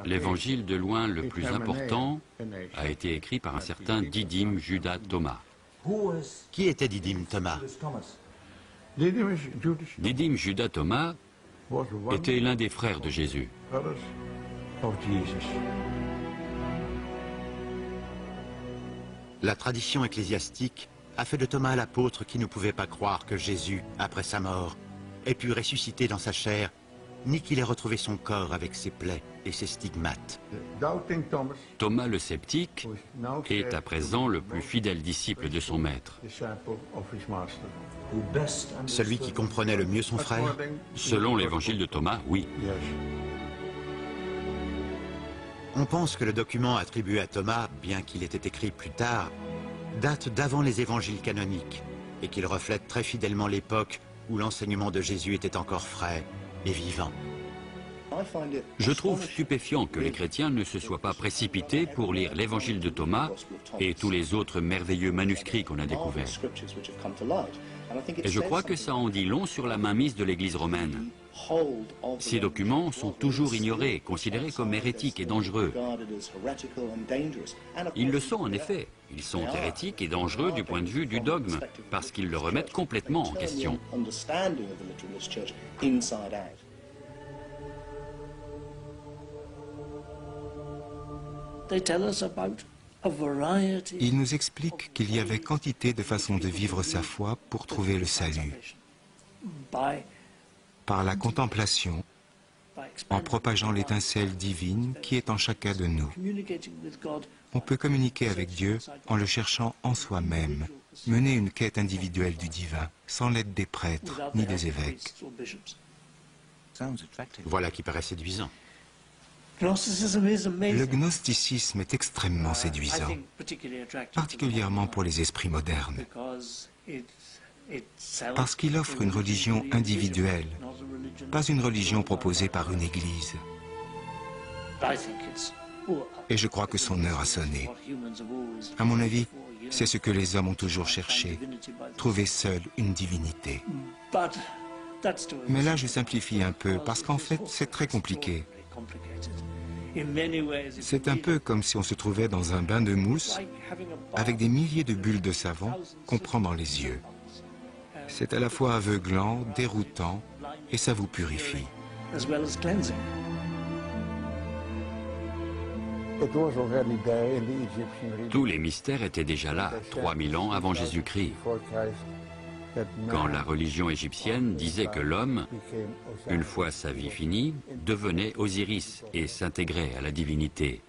L'évangile de loin le plus important a été écrit par un certain Didyme Judas Thomas. Qui était Didyme Thomas? Didyme Judas Thomas était l'un des frères de Jésus. La tradition ecclésiastique a fait de Thomas l'apôtre qui ne pouvait pas croire que Jésus, après sa mort, ait pu ressusciter dans sa chair, ni qu'il ait retrouvé son corps avec ses plaies et ses stigmates. Thomas le sceptique est à présent le plus fidèle disciple de son maître. Celui qui comprenait le mieux son frère? Selon l'évangile de Thomas, oui. On pense que le document attribué à Thomas, bien qu'il ait été écrit plus tard, date d'avant les évangiles canoniques et qu'il reflète très fidèlement l'époque où l'enseignement de Jésus était encore frais et vivant. Je trouve stupéfiant que les chrétiens ne se soient pas précipités pour lire l'évangile de Thomas et tous les autres merveilleux manuscrits qu'on a découverts. Et je crois que ça en dit long sur la mainmise de l'Église romaine. Ces documents sont toujours ignorés, considérés comme hérétiques et dangereux. Ils le sont en effet. Ils sont hérétiques et dangereux du point de vue du dogme, parce qu'ils le remettent complètement en question. Il nous explique qu'il y avait quantité de façons de vivre sa foi pour trouver le salut. Par la contemplation, en propageant l'étincelle divine qui est en chacun de nous. On peut communiquer avec Dieu en le cherchant en soi-même, mener une quête individuelle du divin, sans l'aide des prêtres ni des évêques. Voilà qui paraît séduisant. Le gnosticisme est extrêmement séduisant, particulièrement pour les esprits modernes, parce qu'il offre une religion individuelle, pas une religion proposée par une église. Et je crois que son heure a sonné. À mon avis, c'est ce que les hommes ont toujours cherché, trouver seul une divinité. Mais là, je simplifie un peu, parce qu'en fait, c'est très compliqué. C'est un peu comme si on se trouvait dans un bain de mousse avec des milliers de bulles de savon qu'on prend dans les yeux. C'est à la fois aveuglant, déroutant, et ça vous purifie. Tous les mystères étaient déjà là, 3000 ans avant Jésus-Christ. Quand la religion égyptienne disait que l'homme, une fois sa vie finie, devenait Osiris et s'intégrait à la divinité.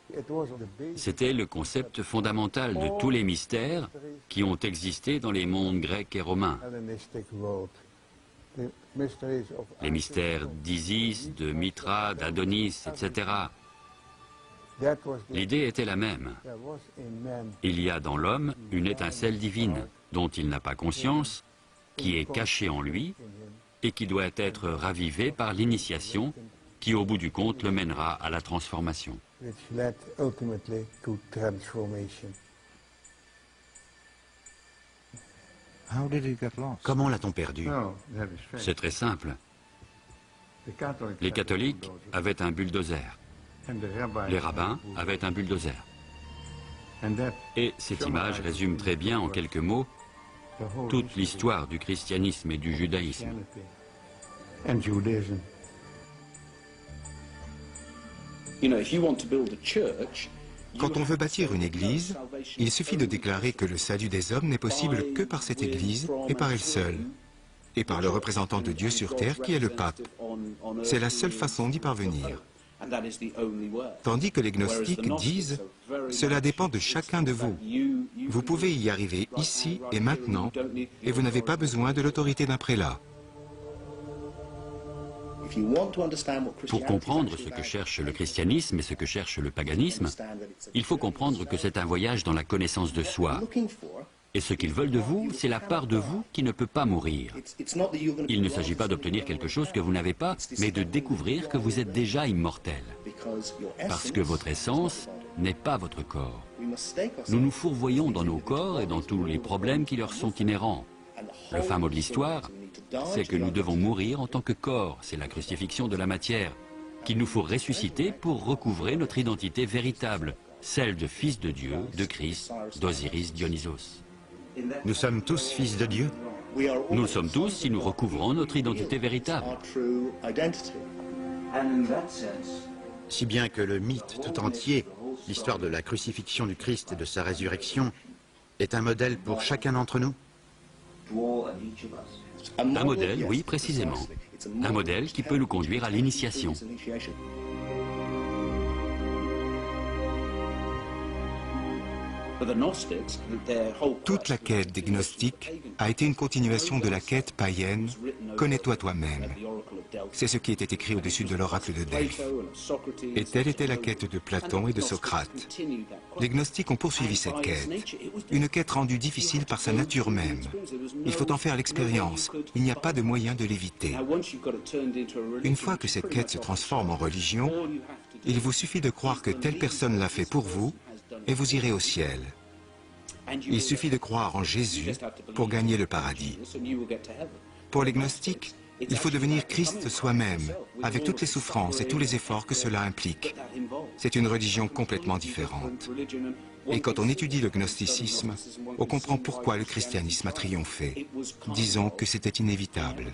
C'était le concept fondamental de tous les mystères qui ont existé dans les mondes grecs et romains. Les mystères d'Isis, de Mithra, d'Adonis, etc. L'idée était la même. Il y a dans l'homme une étincelle divine dont il n'a pas conscience, qui est cachée en lui et qui doit être ravivée par l'initiation qui, au bout du compte, le mènera à la transformation. Comment l'a-t-on perdu? C'est très simple. Les catholiques avaient un bulldozer. Les rabbins avaient un bulldozer. Et cette image résume très bien en quelques mots toute l'histoire du christianisme et du judaïsme. Quand on veut bâtir une église, il suffit de déclarer que le salut des hommes n'est possible que par cette église et par elle seule, et par le représentant de Dieu sur terre qui est le pape. C'est la seule façon d'y parvenir. Tandis que les gnostiques disent « Cela dépend de chacun de vous. Vous pouvez y arriver ici et maintenant, et vous n'avez pas besoin de l'autorité d'un prélat. » Pour comprendre ce que cherche le christianisme et ce que cherche le paganisme, il faut comprendre que c'est un voyage dans la connaissance de soi. Et ce qu'ils veulent de vous, c'est la part de vous qui ne peut pas mourir. Il ne s'agit pas d'obtenir quelque chose que vous n'avez pas, mais de découvrir que vous êtes déjà immortel. Parce que votre essence n'est pas votre corps. Nous nous fourvoyons dans nos corps et dans tous les problèmes qui leur sont inhérents. Le fin mot de l'histoire, c'est que nous devons mourir en tant que corps, c'est la crucifixion de la matière, qu'il nous faut ressusciter pour recouvrer notre identité véritable, celle de fils de Dieu, de Christ, d'Osiris Dionysos. Nous sommes tous fils de Dieu. Nous le sommes tous si nous recouvrons notre identité véritable. Si bien que le mythe tout entier, l'histoire de la crucifixion du Christ et de sa résurrection, est un modèle pour chacun d'entre nous. Un modèle, oui, précisément. Un modèle qui peut nous conduire à l'initiation. Toute la quête des gnostiques a été une continuation de la quête païenne « Connais-toi toi-même ». C'est ce qui était écrit au-dessus de l'oracle de Delphes. Et telle était la quête de Platon et de Socrate. Les gnostiques ont poursuivi cette quête, une quête rendue difficile par sa nature même. Il faut en faire l'expérience, il n'y a pas de moyen de l'éviter. Une fois que cette quête se transforme en religion, il vous suffit de croire que telle personne l'a fait pour vous, et vous irez au ciel. Il suffit de croire en Jésus pour gagner le paradis. Pour les gnostiques, il faut devenir Christ soi-même, avec toutes les souffrances et tous les efforts que cela implique. C'est une religion complètement différente. Et quand on étudie le gnosticisme, on comprend pourquoi le christianisme a triomphé. Disons que c'était inévitable.